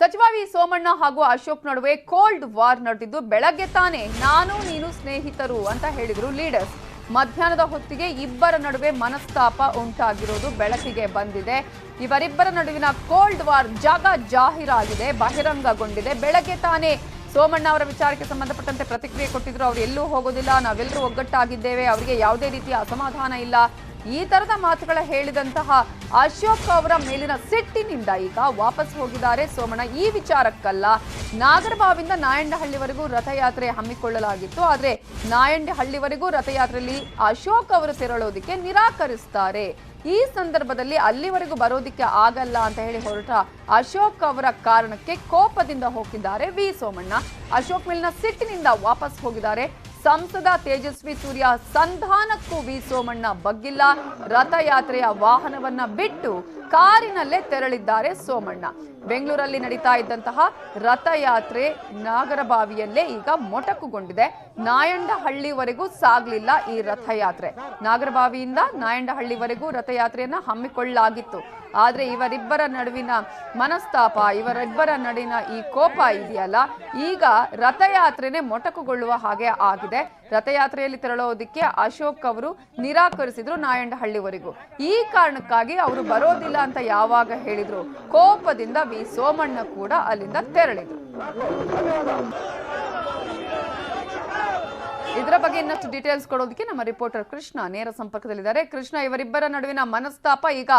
ಸಚಿವ ವಿ ಸೋಮಣ್ಣ ಹಾಗೂ ಅಶೋಕ್ ನಡುವೆ ಕೋಲ್ಡ್ ವಾರ್ ನಡೆದಿದ್ದು ಬೆಳಗ್ಗೆ ತಾನೇ ನಾನು ನೀನು ಸ್ನೇಹಿತರು ಅಂತ ಹೇಳಿದ್ರು ಲೀಡರ್ಸ್. ಮಧ್ಯಾಹ್ನದ ಹೊತ್ತಿಗೆ ಇಬ್ಬರ ನಡುವೆ ಮನಸ್ತಾಪ ಉಂಟಾಗಿರೋದು ಬೆಳಕಿಗೆ ಬಂದಿದೆ. ಇವರಿಬ್ಬರ ನಡುವಿನ ಕೋಲ್ಡ್ ವಾರ್ ಜಾಹೀರಾಗಿದೆ, ಬಹಿರಂಗಗೊಂಡಿದೆ. ಬೆಳಗ್ಗೆ ತಾನೇ ಸೋಮಣ್ಣ ಅವರ ವಿಚಾರಕ್ಕೆ ಸಂಬಂಧಪಟ್ಟಂತೆ ಪ್ರತಿಕ್ರಿಯೆ ಕೊಟ್ಟಿದ್ರು. ಅವರು ಎಲ್ಲೂ ಹೋಗೋದಿಲ್ಲ, ನಾವೆಲ್ಲರೂ ಒಗ್ಗಟ್ಟಾಗಿದ್ದೇವೆ, ಅವರಿಗೆ ಯಾವುದೇ ರೀತಿಯ ಅಸಮಾಧಾನ ಇಲ್ಲ, ಈ ತರದ ಮಾತುಗಳ ಹೇಳಿದಂತಹ ಅಶೋಕ್ ಅವರ ಮೇಲಿನ ಸಿಟ್ಟಿನಿಂದ ಈಗ ವಾಪಸ್ ಹೋಗಿದ್ದಾರೆ ಸೋಮಣ್ಣ. ಈ ವಿಚಾರಕ್ಕಲ್ಲ, ನಾಗರಬಾವಿಂದ ನಾಯಂಡಹಳ್ಳಿವರೆಗೂ ರಥಯಾತ್ರೆ ಹಮ್ಮಿಕೊಳ್ಳಲಾಗಿತ್ತು. ಆದ್ರೆ ನಾಯಂಡಹಳ್ಳಿವರೆಗೂ ರಥಯಾತ್ರೆಯಲ್ಲಿ ಅಶೋಕ್ ಅವರು ತೆರಳೋದಿಕ್ಕೆ ನಿರಾಕರಿಸ್ತಾರೆ. ಈ ಸಂದರ್ಭದಲ್ಲಿ ಅಲ್ಲಿವರೆಗೂ ಬರೋದಿಕ್ಕೆ ಆಗಲ್ಲ ಅಂತ ಹೇಳಿ ಹೊರಟ ಅಶೋಕ್ ಅವರ ಕಾರಣಕ್ಕೆ ಕೋಪದಿಂದ ಹೋಗಿದ್ದಾರೆ ವಿ ಸೋಮಣ್ಣ. ಅಶೋಕ್ ಮೇಲಿನ ಸಿಟ್ಟಿನಿಂದ ವಾಪಸ್ ಹೋಗಿದ್ದಾರೆ. ಸಂಸದ ತೇಜಸ್ವಿ ಸೂರ್ಯ ಸಂಧಾನಕ್ಕೂ ವಿ ಸೋಮಣ್ಣ ಬಗ್ಗಿಲ್ಲ. ರಥಯಾತ್ರೆಯ ವಾಹನವನ್ನ ಬಿಟ್ಟು ಕಾರಿನಲ್ಲೇ ತೆರಳಿದ್ದಾರೆ ಸೋಮಣ್ಣ. ಬೆಂಗಳೂರಲ್ಲಿ ನಡೀತಾ ಇದ್ದಂತಹ ರಥಯಾತ್ರೆ ನಾಗರಬಾವಿಯಲ್ಲೇ ಈಗ ಮೊಟಕುಗೊಂಡಿದೆ. ನಾಯಂಡಹಳ್ಳಿವರೆಗೂ ಸಾಗಲಿಲ್ಲ ಈ ರಥಯಾತ್ರೆ. ನಾಗರಬಾವಿಯಿಂದ ನಾಯಂಡಹಳ್ಳಿವರೆಗೂ ರಥಯಾತ್ರೆಯನ್ನ ಹಮ್ಮಿಕೊಳ್ಳಲಾಗಿತ್ತು. ಆದ್ರೆ ಇವರಿಬ್ಬರ ನಡುವಿನ ಮನಸ್ತಾಪ, ಇವರಿಬ್ಬರ ನಡುವಿನ ಈ ಕೋಪ ಇದೆಯಲ್ಲ, ಈಗ ರಥಯಾತ್ರೆನೇ ಮೊಟಕುಗೊಳ್ಳುವ ಹಾಗೆ ಆಗಿದೆ. ರಥಯಾತ್ರೆಯಲ್ಲಿ ತೆರಳೋದಿಕ್ಕೆ ಅಶೋಕ್ ಅವರು ನಿರಾಕರಿಸಿದ್ರು ನಾಯಂಡಹಳ್ಳಿವರೆಗೂ. ಈ ಕಾರಣಕ್ಕಾಗಿ ಅವರು ಬರೋದಿಲ್ಲ ಅಂತ ಯಾವಾಗ ಹೇಳಿದ್ರು, ಕೋಪದಿಂದ ವಿ ಸೋಮಣ್ಣ ಕೂಡ ಅಲ್ಲಿಂದ ತೆರಳಿದ್ರು. ಇದರ ಬಗ್ಗೆ ಇನ್ನಷ್ಟು ಡೀಟೇಲ್ಸ್ ಕೊಡೋದಕ್ಕೆ ನಮ್ಮ ರಿಪೋರ್ಟರ್ ಕೃಷ್ಣ ನೇರ ಸಂಪರ್ಕದಲ್ಲಿದ್ದಾರೆ. ಕೃಷ್ಣ, ಇವರಿಬ್ಬರ ನಡುವಿನ ಮನಸ್ತಾಪ ಈಗ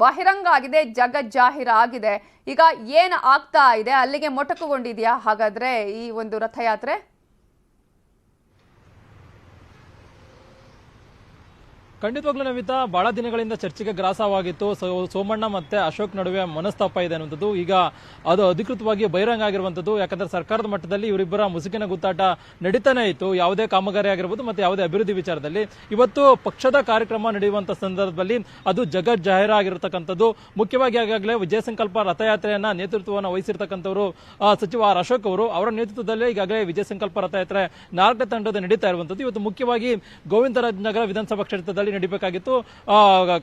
ಬಹಿರಂಗ ಆಗಿದೆ, ಜಗಜ್ಜಾಹೀರ ಆಗಿದೆ. ಈಗ ಏನ್ ಆಗ್ತಾ ಇದೆ? ಅಲ್ಲಿಗೆ ಮೊಟಕುಗೊಂಡಿದ್ಯಾ ಹಾಗಾದ್ರೆ ಈ ಒಂದು ರಥಯಾತ್ರೆ? ಖಂಡಿತವಾಗ್ಲೂ ನವಿತಾ, ಬಹಳ ದಿನಗಳಿಂದ ಚರ್ಚೆಗೆ ಗ್ರಾಸವಾಗಿತ್ತು ಸೋಮಣ್ಣ ಮತ್ತೆ ಅಶೋಕ್ ನಡುವೆ ಮನಸ್ತಾಪ ಇದೆ ಅನ್ನುವಂಥದ್ದು. ಈಗ ಅದು ಅಧಿಕೃತವಾಗಿ ಬಹಿರಂಗ ಆಗಿರುವಂಥದ್ದು. ಯಾಕಂದ್ರೆ ಸರ್ಕಾರದ ಮಟ್ಟದಲ್ಲಿ ಇವರಿಬ್ಬರ ಮುಸುಕಿನ ಗುತ್ತಾಟ ನಡೀತಾನೆ ಇತ್ತು, ಯಾವುದೇ ಕಾಮಗಾರಿ ಆಗಿರ್ಬೋದು ಮತ್ತೆ ಯಾವುದೇ ಅಭಿವೃದ್ಧಿ ವಿಚಾರದಲ್ಲಿ. ಇವತ್ತು ಪಕ್ಷದ ಕಾರ್ಯಕ್ರಮ ನಡೆಯುವಂತ ಸಂದರ್ಭದಲ್ಲಿ ಅದು ಜಗಜ್ಜಾಹೀರ ಆಗಿರತಕ್ಕಂಥದ್ದು. ಮುಖ್ಯವಾಗಿ ಈಗಾಗಲೇ ವಿಜಯ ಸಂಕಲ್ಪ ರಥಯಾತ್ರೆಯನ್ನ ನೇತೃತ್ವವನ್ನು ವಹಿಸಿರ್ತಕ್ಕಂಥವರು ಸಚಿವ ಆರ್ ಅಶೋಕ್ ಅವರು, ಅವರ ನೇತೃತ್ವದಲ್ಲೇ ಈಗಾಗಲೇ ವಿಜಯ ಸಂಕಲ್ಪ ರಥಯಾತ್ರೆ 4ನೇ ತಂಡದ ನಡೀತಾ ಇರುವಂತದ್ದು. ಇವತ್ತು ಮುಖ್ಯವಾಗಿ ಗೋವಿಂದರಾಜನಗರ ವಿಧಾನಸಭಾ ಕ್ಷೇತ್ರದಲ್ಲಿ ನಡೀಬೇಕಾಗಿತ್ತು.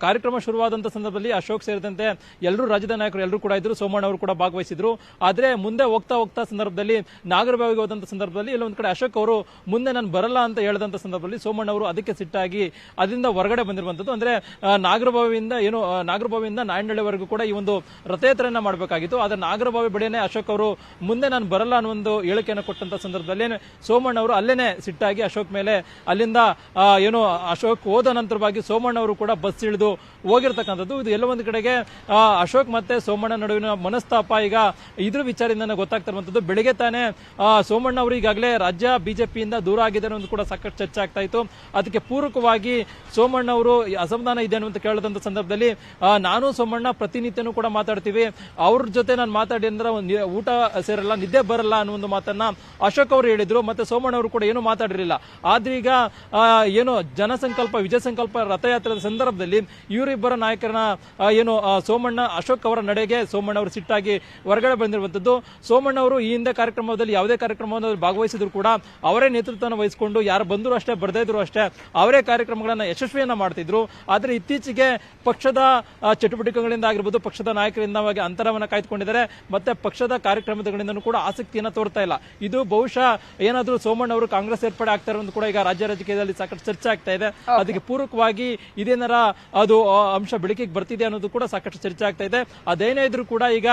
ಕಾರ್ಯಕ್ರಮ ಶುರುವಾದಂತ ಸಂದರ್ಭದಲ್ಲಿ ಅಶೋಕ್ ಸೇರಿದಂತೆ ಎಲ್ಲರೂ ರಾಜ್ಯದ ನಾಯಕರು ಎಲ್ಲರೂ ಕೂಡ ಇದ್ರು, ಸೋಮಣ್ಣ ಅವರು ಕೂಡ ಭಾಗವಹಿಸಿದ್ರು. ಆದ್ರೆ ಮುಂದೆ ಹೋಗ್ತಾ ಸಂದರ್ಭದಲ್ಲಿ ನಾಗರಬಾವಿಗೆ ಹೋದಂತ ಸಂದರ್ಭದಲ್ಲಿ ಇಲ್ಲೊಂದ್ ಕಡೆ ಅಶೋಕ್ ಅವರು ಮುಂದೆ ನಾನು ಬರಲ್ಲ ಅಂತ ಹೇಳಿದಂತ ಸಂದರ್ಭದಲ್ಲಿ ಸೋಮಣ್ಣ ಅವರು ಅದಕ್ಕೆ ಸಿಟ್ಟಾಗಿ ಅದರಿಂದ ಹೊರಗಡೆ ಬಂದಿರುವಂತದ್ದು. ಅಂದ್ರೆ ನಾಗರಬಾವಿಯಿಂದ ನಾಯಂಡಹಳ್ಳಿವರೆಗೂ ಕೂಡ ಈ ಒಂದು ರಥಯಾತ್ರೆಯನ್ನ ಮಾಡಬೇಕಾಗಿತ್ತು. ಆದ್ರೆ ನಾಗರಬಾವಿ ಬಳಿಯೇ ಅಶೋಕ್ ಅವರು ಮುಂದೆ ನಾನು ಬರಲ್ಲ ಅನ್ನೋ ಒಂದು ಹೇಳಿಕೆಯನ್ನು ಕೊಟ್ಟಂತ ಸಂದರ್ಭದಲ್ಲಿ ಸೋಮಣ್ಣ ಅವರು ಅಲ್ಲೇನೆ ಸಿಟ್ಟಾಗಿ ಅಶೋಕ್ ಮೇಲೆ ಅಲ್ಲಿಂದ ಅಶೋಕ್ ಹೋದ ನಂತರ ಸೋಮಣ್ಣ ಅವರು ಕೂಡ ಬಸ್ ಇಳಿದು ಹೋಗಿರ್ತಕ್ಕಂಥದ್ದು. ಇದು ಎಲ್ಲ ಒಂದು ಕಡೆಗೆ ಅಶೋಕ್ ಮತ್ತೆ ಸೋಮಣ್ಣ ನಡುವಿನ ಮನಸ್ತಾಪ ಈಗ ಇದ್ರ ವಿಚಾರದಿಂದ ಗೊತ್ತಾಗ್ತಾ ಇರುವಂತದ್ದು. ಬೆಳಿಗ್ಗೆ ತಾನೇ ಸೋಮಣ್ಣ ಅವರು ಈಗಾಗಲೇ ರಾಜ್ಯ ಬಿಜೆಪಿಯಿಂದ ದೂರ ಆಗಿದ್ದಾರೆ ಅನ್ನೋದು ಕೂಡ ಸಾಕಷ್ಟು ಚರ್ಚೆ ಆಗ್ತಾ ಇತ್ತು. ಅದಕ್ಕೆ ಪೂರಕವಾಗಿ ಸೋಮಣ್ಣ ಅವರು ಅಸಮಾಧಾನ ಇದೆ ಅನ್ನುವಂತ ಕೇಳಿದಂತ ಸಂದರ್ಭದಲ್ಲಿ ನಾನು ಸೋಮಣ್ಣ ಪ್ರತಿನಿತ್ಯನೂ ಕೂಡ ಮಾತಾಡ್ತೀವಿ, ಅವ್ರ ಜೊತೆ ನಾನು ಮಾತಾಡಿ ಅಂದ್ರೆ ಊಟ ಸೇರಲ್ಲ, ನಿದ್ದೆ ಬರಲ್ಲ ಅನ್ನೋ ಒಂದು ಮಾತನ್ನ ಅಶೋಕ್ ಅವರು ಹೇಳಿದ್ರು. ಮತ್ತೆ ಸೋಮಣ್ಣ ಅವರು ಕೂಡ ಏನು ಮಾತಾಡಿರಲಿಲ್ಲ. ಆದ್ರೆ ಈಗ ಜನಸಂಕಲ್ಪ ವಿಜಯ ಸಂಕಲ್ಪ ರಥಯಾತ್ರೆ ಸಂದರ್ಭದಲ್ಲಿ ಇವರಿಬ್ಬರ ನಾಯಕರನ್ನ ಸೋಮಣ್ಣ ಅಶೋಕ್ ಅವರ ನಡೆಗೆ ಸೋಮಣ್ಣ ಅವರು ಸಿಟ್ಟಾಗಿ ಹೊರಗಡೆ ಬಂದಿರುವಂತದ್ದು. ಸೋಮಣ್ಣ ಅವರು ಈ ಹಿಂದೆ ಕಾರ್ಯಕ್ರಮದಲ್ಲಿ ಯಾವುದೇ ಕಾರ್ಯಕ್ರಮದಲ್ಲಿ ಭಾಗವಹಿಸಿದ್ರು ಕೂಡ ಅವರೇ ನೇತೃತ್ವವನ್ನು ವಹಿಸಿಕೊಂಡು ಯಾರು ಬಂದರೂ ಅಷ್ಟೇ ಬರದೇ ಇದ್ರು ಅಷ್ಟೇ ಅವರೇ ಕಾರ್ಯಕ್ರಮಗಳನ್ನ ಯಶಸ್ವಿಯನ್ನ ಮಾಡ್ತಿದ್ರು. ಆದ್ರೆ ಇತ್ತೀಚೆಗೆ ಪಕ್ಷದ ಚಟುವಟಿಕೆಗಳಿಂದ ಆಗಿರ್ಬೋದು, ಪಕ್ಷದ ನಾಯಕರಿಂದ ಅಂತರವನ್ನ ಕಾಯ್ದುಕೊಂಡಿದ್ದಾರೆ. ಮತ್ತೆ ಪಕ್ಷದ ಕಾರ್ಯಕ್ರಮಗಳಿಂದ ಕೂಡ ಆಸಕ್ತಿಯನ್ನ ತೋರ್ತಾ ಇಲ್ಲ. ಇದು ಬಹುಶಃ ಏನಾದ್ರೂ ಸೋಮಣ್ಣ ಅವರು ಕಾಂಗ್ರೆಸ್ ಸೇರ್ಪಡೆ ಆಗ್ತಾರೆ ಅಂತ ಕೂಡ ಈಗ ರಾಜ್ಯ ರಾಜಕೀಯದಲ್ಲಿ ಸಾಕಷ್ಟು ಚರ್ಚೆ ಆಗ್ತಾ ಇದೆ. ಅದಕ್ಕೆ ಪೂರಕವಾಗಿ ಇದೇನಾರ ಅದು ಅಂಶ ಬೆಳಕಿಗೆ ಬರ್ತಿದೆ ಅನ್ನೋದು ಕೂಡ ಸಾಕಷ್ಟು ಚರ್ಚೆ ಆಗ್ತಾ ಇದೆ. ಅದೇನೇ ಇದ್ರೂ ಕೂಡ ಈಗ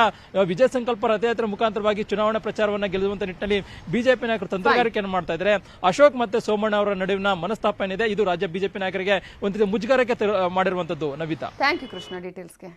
ವಿಜಯ ಸಂಕಲ್ಪ ರಥಯಾತ್ರೆ ಮುಖಾಂತರವಾಗಿ ಚುನಾವಣಾ ಪ್ರಚಾರವನ್ನ ಗೆಲ್ಲುವಂತ ನಿಟ್ಟಿನಲ್ಲಿ ಬಿಜೆಪಿ ನಾಯಕರು ತಂತ್ರಗಾರಿಕೆಯನ್ನು ಮಾಡ್ತಾ ಇದ್ದಾರೆ. ಅಶೋಕ್ ಮತ್ತೆ ಸೋಮಣ್ಣ ಅವರ ನಡುವಿನ ಮನಸ್ತಾಪ ಏನಿದೆ ಇದು ರಾಜ್ಯ ಬಿಜೆಪಿ ನಾಯಕರಿಗೆ ಒಂದು ಮುಜುಗರಕ್ಕೆ ಮಾಡಿರುವಂತದ್ದು. Navitha, thank you Krishna ಡೀಟೇಲ್ಸ್ಗೆ.